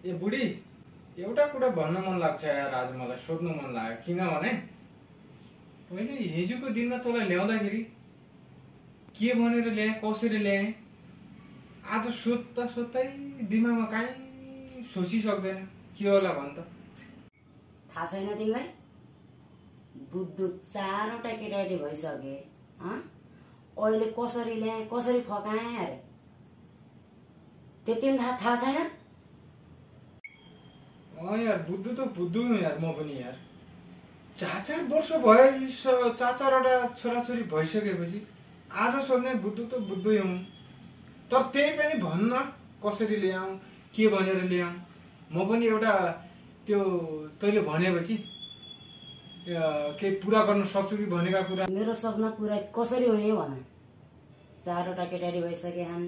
ए बुढी, एउटा कुरा भन्न मन लाग्छ यार। आज मलाई सोध्नु मन लाग्यो। किनभने मैले हिजोको दिनमा तँलाई ल्याउँदाखेरि के भनेर ल्याएँ, कसरी ल्याएँ, आज सोध्दा सोध्दै दिमागमा काहीँ सोचिसक्दैन। के होला भन् त? थाहा छैन तिमीलाई? बुद्धु 4वटा केटाकेटी भइसके। अहिले कसरी ल्याएँ, कसरी फकाएँ अरे त्यति पनि थाहा छैन? यार, बुद्धु त बुद्धु हुँ यार। म पनि यार 4 वर्ष भयो, 4-4वटा छोराछोरी भइसकेपछि आज सोध्ने बुद्धु त बुद्धु हुँ। तर त्यही पनि भन्न कसरी ल्याऊँ, के भनेर ल्याऊँ। म पनि एउटा त्यो तैँले भनेपछि केही पुरा गर्न सक्छु कि भनेका कुरा। मेरो सपना पुरा कसरी हुने भन। 4वटा केटाकेटी भइसके हान।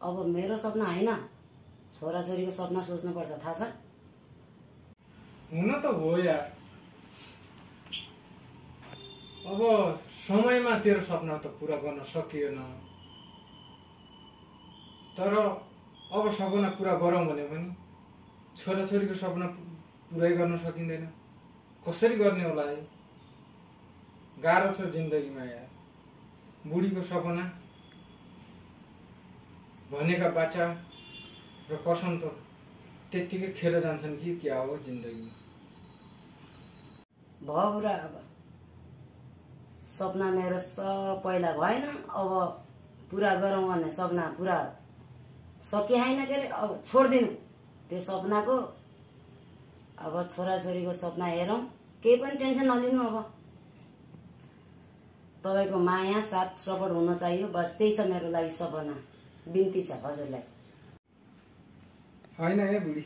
अब मेरो सपना होइन, छोराछोरीको सपना सोच्नुपर्छ, थाहा छ? हुन त हो यार। अब समयमा तेरो सपना त पुरा गर्न सकिएन। तर अब सपना पुरा गरौँ भने पनि छोराछोरीको सपना पुरै गर्न सकिँदैन। कसरी गर्ने होला है? गाह्रो छ जिन्दगीमा यार। बुढीको सपना, भनेका बाचा र कसम त त्यत्तिकै खेर जान्छन् कि क्या हो जिन्दगीमा। भयो कुरा। अब सपना मेरो पहिला भएन, अब पुरा गरौँ भन्ने सपना पुरा सकिए होइन के अरे। अब छोडिदिनु त्यो सपनाको। अब छोराछोरीको सपना हेरौँ, केही पनि टेन्सन नलिनु। अब तपाईँको माया, साथ, सपोर्ट हुन चाहियो, बस त्यही छ मेरो लागि सपना। बिन्ती छ हजुरलाई। होइन है बुढी,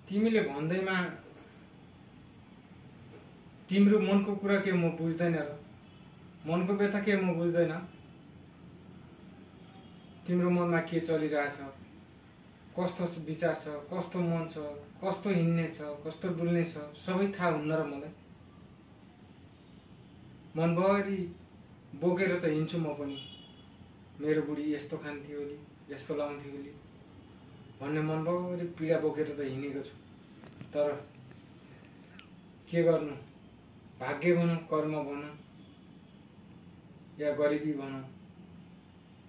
तिमीले भन्दैमा तिम्रो मनको कुरा के म बुझ्दैन र? मनको व्यथा के म बुझ्दैन? तिम्रो मनमा के चलिरहेछ, कस्तो विचार छ, कस्तो मन छ, कस्तो हिँड्ने छ, कस्तो डुल्ने छ, सबै थाहा हुन्न र मलाई? मनभरि बोकेर त हिँड्छु म पनि। मेरो बुढी यस्तो खान्थ्यो ओली, यस्तो लाउँथ्यो ओली भन्ने मनभरि पीडा बोकेर त हिँडेको छु। तर के गर्नु, भाग्य भनौँ, कर्म भनौँ या गरिबी भनौँ,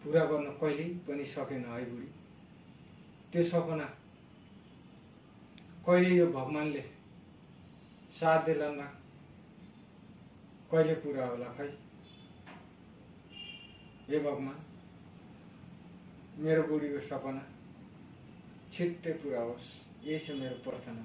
पुरा गर्न कहिल्यै पनि सकेन है बुढी। त्यो सपना कहिले यो भगवानले साथ देलान्, कहिले पुरा होला खै। हे भगवान, मेरो बुढीको सपना छिट्टै पुरा होस्, यही छ मेरो प्रार्थना।